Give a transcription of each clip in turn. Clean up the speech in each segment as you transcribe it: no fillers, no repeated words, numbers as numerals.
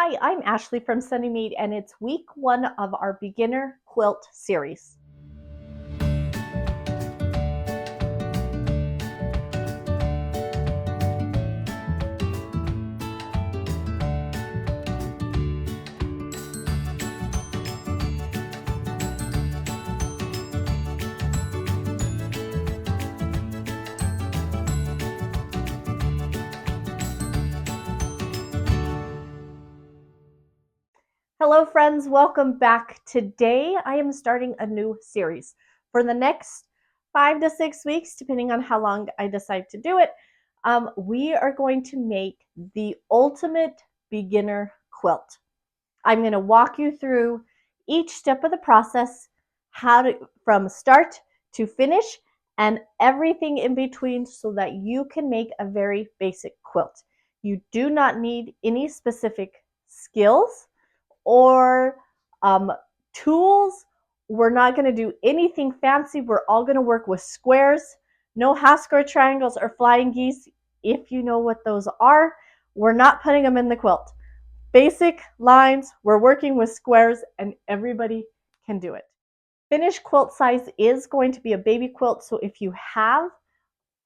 Hi, I'm Ashley from Sunny Mead, and it's week 1 of our beginner quilt series. Hello friends, welcome back. Today I am starting a new series. For the next 5 to 6 weeks, depending on how long I decide to do it, we are going to make the ultimate beginner quilt. I'm going to walk you through each step of the process, from start to finish, and everything in between so that you can make a very basic quilt. You do not need any specific skills or tools. We're not going to do anything fancy. We're all going to work with squares, no half square triangles or flying geese. If you know what those are, we're not putting them in the quilt. Basic lines, we're working with squares, and everybody can do it. Finished quilt size is going to be a baby quilt, so if you have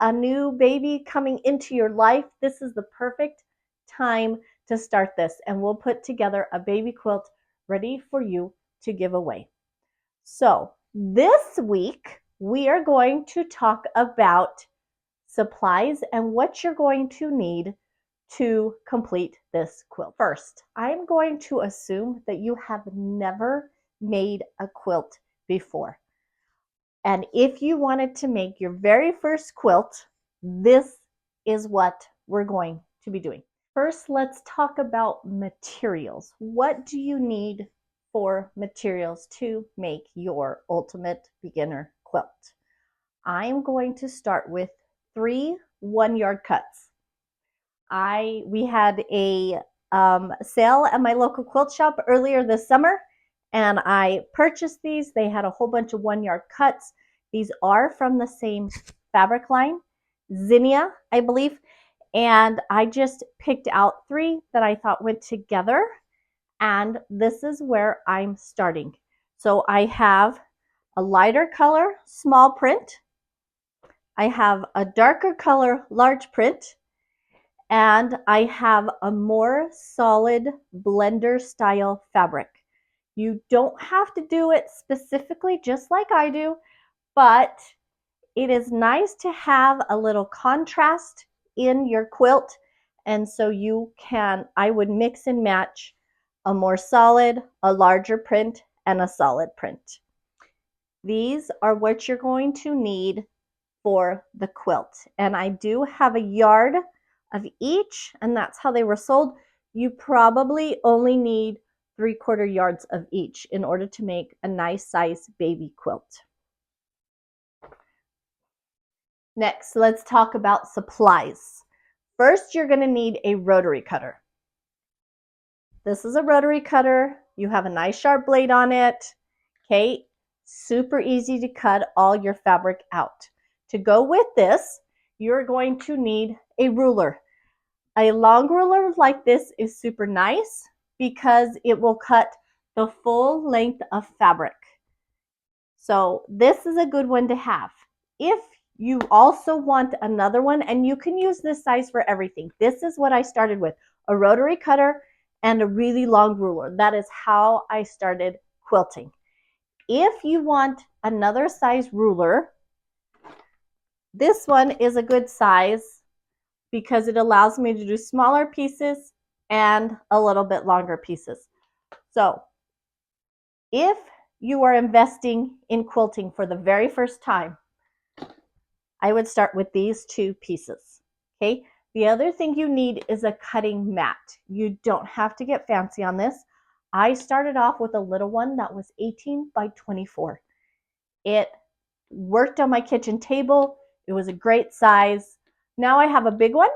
a new baby coming into your life, this is the perfect time to start this, and we'll put together a baby quilt ready for you to give away. So this week we are going to talk about supplies and what you're going to need to complete this quilt. First, I'm going to assume that you have never made a quilt before. And if you wanted to make your very first quilt, this is what we're going to be doing. First, let's talk about materials. What do you need for materials to make your ultimate beginner quilt? I'm going to start with 3 1-yard cuts. We had a sale at my local quilt shop earlier this summer, and I purchased these. They had a whole bunch of 1-yard cuts. These are from the same fabric line, Zinnia, I believe, and I just picked out 3 that I thought went together, and this is where I'm starting. So I have a lighter color small print, I have a darker color large print, and I have a more solid blender style fabric. You don't have to do it specifically just like I do, but it is nice to have a little contrast in your quilt, and so I would mix and match a more solid, a larger print, and a solid print. These are what you're going to need for the quilt, and I do have a yard of each, and that's how they were sold. You probably only need 3/4 yards of each in order to make a nice size baby quilt. Next, let's talk about supplies. First, you're going to need a rotary cutter. This is a rotary cutter. You have a nice sharp blade on it. Okay, super easy to cut all your fabric out. To go with this, you're going to need a ruler. A long ruler like this is super nice because it will cut the full length of fabric. So this is a good one to have. If you also want another one, and you can use this size for everything. This is what I started with, a rotary cutter and a really long ruler. That is how I started quilting. If you want another size ruler, this one is a good size because it allows me to do smaller pieces and a little bit longer pieces. So if you are investing in quilting for the very first time, I would start with these 2 pieces. Okay. The other thing you need is a cutting mat. You don't have to get fancy on this. I started off with a little one that was 18 by 24. It worked on my kitchen table. It was a great size. Now I have a big one,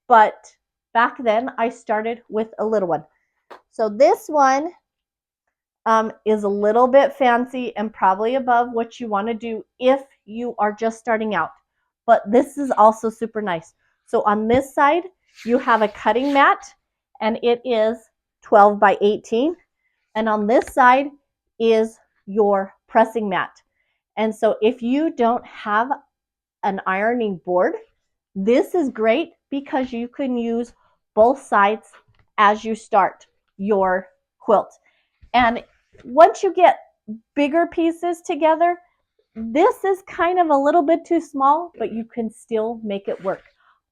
but back then I started with a little one. So this one is a little bit fancy and probably above what you want to do if you are just starting out. But this is also super nice. So on this side, you have a cutting mat, and it is 12 by 18. And on this side is your pressing mat. And so if you don't have an ironing board, this is great because you can use both sides as you start your quilt. And once you get bigger pieces together, this is kind of a little bit too small, but you can still make it work.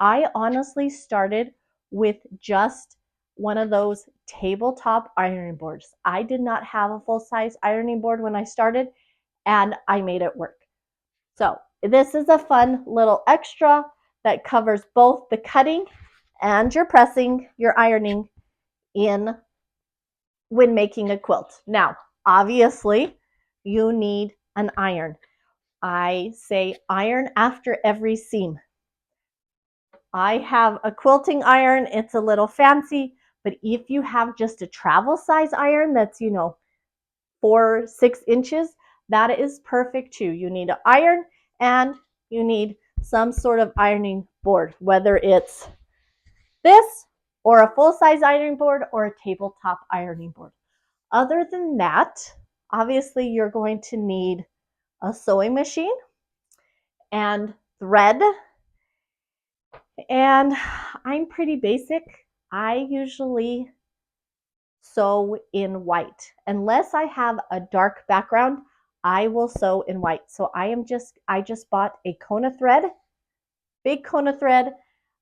I honestly started with just one of those tabletop ironing boards. I did not have a full-size ironing board when I started, and I made it work. So this is a fun little extra that covers both the cutting and your pressing, your ironing in when making a quilt. Now, obviously, you need an iron. I say iron after every seam. I have a quilting iron. It's a little fancy, but if you have just a travel size iron that's, 4-6 inches, that is perfect too. You need an iron and you need some sort of ironing board, whether it's this or a full-size ironing board or a tabletop ironing board. Other than that, obviously you're going to need a sewing machine and thread. And I'm pretty basic. I usually sew in white. Unless I have a dark background, I will sew in white. So I just bought a Kona thread, big Kona thread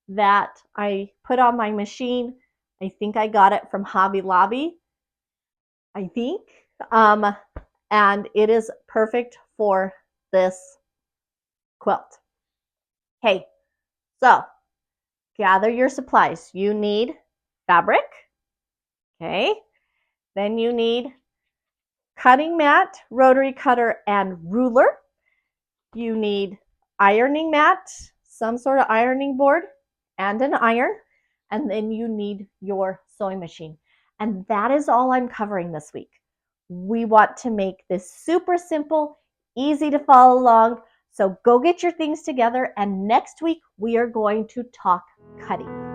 that I put on my machine. I think I got it from Hobby Lobby. I think. And it is perfect for this quilt. Okay, so gather your supplies. You need fabric. Okay, then you need cutting mat, rotary cutter, and ruler. You need ironing mat, some sort of ironing board, and an iron. And then you need your sewing machine. And that is all I'm covering this week. We want to make this super simple, easy to follow along. So go get your things together. And next week, we are going to talk cutting.